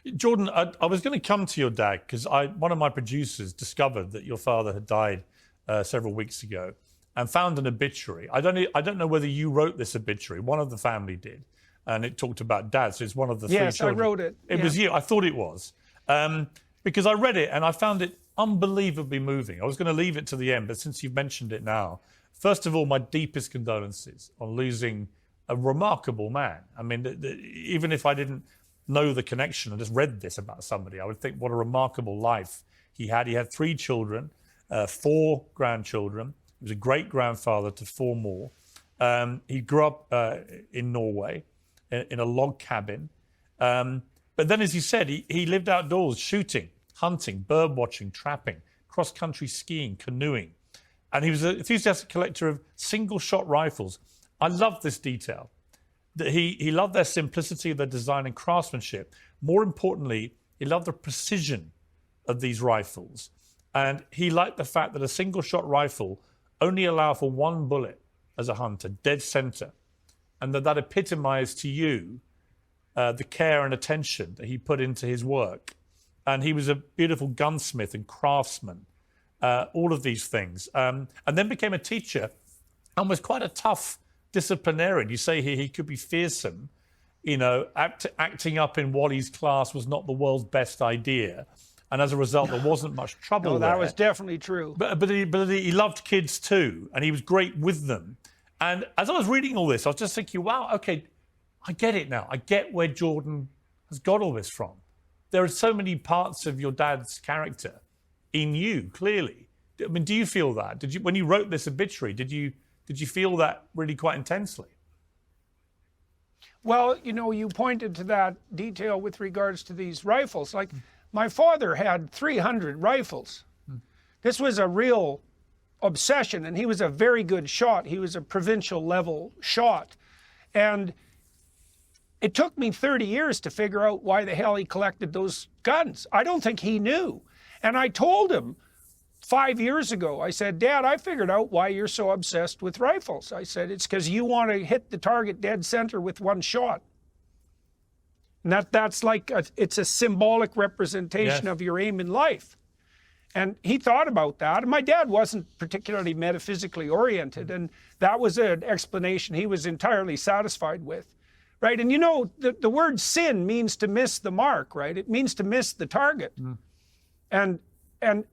Jorden, I was going to come to your dad because one of my producers discovered that your father had died several weeks ago and found an obituary. I don't know whether you wrote this obituary. One of the family did, and it talked about dad. So it's one of the three children. Yes, I wrote it. It was you. I thought it was because I read it and I found it unbelievably moving. I was going to leave it to the end, but since you've mentioned it now, first of all, my deepest condolences on losing a remarkable man. I mean, even if I didn't know the connection, I just read this about somebody, I would think what a remarkable life he had. He had 3 children, 4 grandchildren. He was a great-grandfather to 4 more. He grew up in Norway in a log cabin. But then, as you said, he lived outdoors shooting, hunting, bird watching, trapping, cross-country skiing, canoeing. And he was an enthusiastic collector of single-shot rifles. I love this detail, that he loved their simplicity, their design and craftsmanship. More importantly, he loved the precision of these rifles. And he liked the fact that a single-shot rifle only allowed for 1 bullet as a hunter, dead center. And that epitomized to you the care and attention that he put into his work. And he was a beautiful gunsmith and craftsman, all of these things. And then became a teacher and was quite a tough disciplinarian. You say he could be fearsome. You know, acting up in Wally's class was not the world's best idea. And as a result, there wasn't much trouble there. That was definitely true. But he loved kids too, and he was great with them. And as I was reading all this, I was just thinking, wow, okay, I get it now. I get where Jorden has got all this from. There are so many parts of your dad's character in you, clearly. I mean, do you feel that? When you wrote this obituary, did you feel that really quite intensely? Well, you know, you pointed to that detail with regards to these rifles. Like, my father had 300 rifles. This was a real obsession, and he was a very good shot. He was a provincial level shot. And it took me 30 years to figure out why the hell he collected those guns. I don't think he knew. And I told him 5 years ago, I said, Dad, I figured out why you're so obsessed with rifles. I said, it's because you want to hit the target dead center with 1 shot. And that's like, it's a symbolic representation of your aim in life. And he thought about that. And my dad wasn't particularly metaphysically oriented. And that was an explanation he was entirely satisfied with. Right? And you know, the word sin means to miss the mark, right? It means to miss the target. And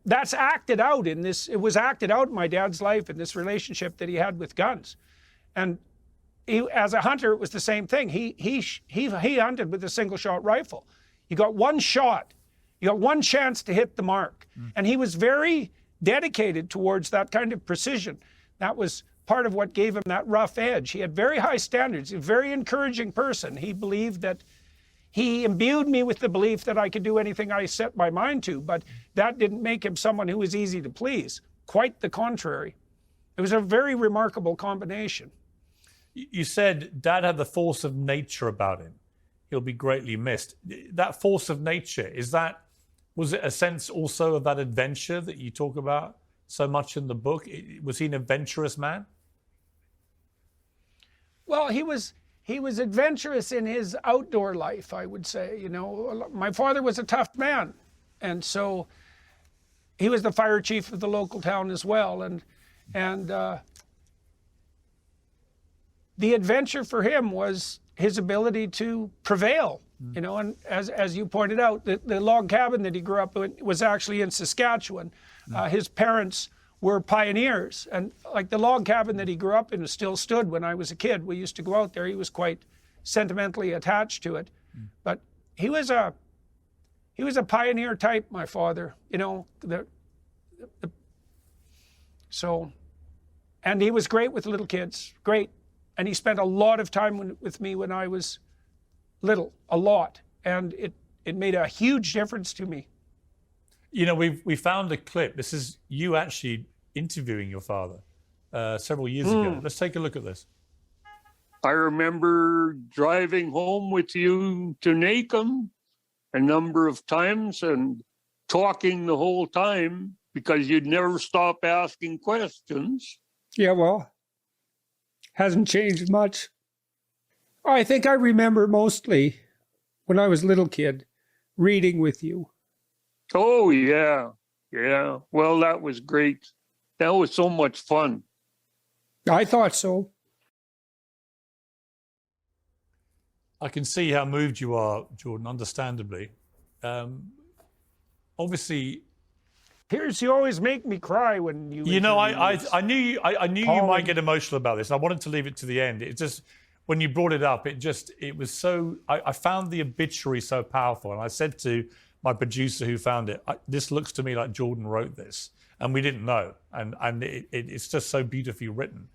that's acted out in this, it was acted out in my dad's life in this relationship that he had with guns. And he, as a hunter, it was the same thing. He hunted with a single-shot rifle. You got 1 shot. You got 1 chance to hit the mark. And he was very dedicated towards that kind of precision. That was part of what gave him that rough edge. He had very high standards, a very encouraging person. He believed that, he imbued me with the belief that I could do anything I set my mind to, but that didn't make him someone who was easy to please. Quite the contrary. It was a very remarkable combination. You said Dad had the force of nature about him. He'll be greatly missed. That force of nature, was it a sense also of that adventure that you talk about so much in the book? Was he an adventurous man? Well, he was adventurous in his outdoor life, I would say. You know, my father was a tough man, and so he was the fire chief of the local town as well. And the adventure for him was his ability to prevail. You know, and as you pointed out, the log cabin that he grew up in was actually in Saskatchewan. His parents were pioneers, and like the log cabin that he grew up in still stood when I was a kid. We used to go out there. He was quite sentimentally attached to it, but he was a pioneer type, my father. You know, and he was great with little kids, great, and he spent a lot of time with me when I was little, a lot, and it made a huge difference to me. You know, we found a clip. This is you actually interviewing your father several years ago. Let's take a look at this. I remember driving home with you to Nacum a number of times and talking the whole time because you'd never stop asking questions. Yeah, well, hasn't changed much. I think I remember mostly when I was a little kid, reading with you. Oh, yeah. Yeah. Well, that was great. That was so much fun. I thought so. I can see how moved you are, Jorden, understandably. Obviously, Piers, you always make me cry when you. you know, I interview us. knew you might get emotional about this. I wanted to leave it to the end. It just, when you brought it up, it was so, I found the obituary so powerful. And I said to my producer who found it, this looks to me like Jorden wrote this. And we didn't know. And it's just so beautifully written.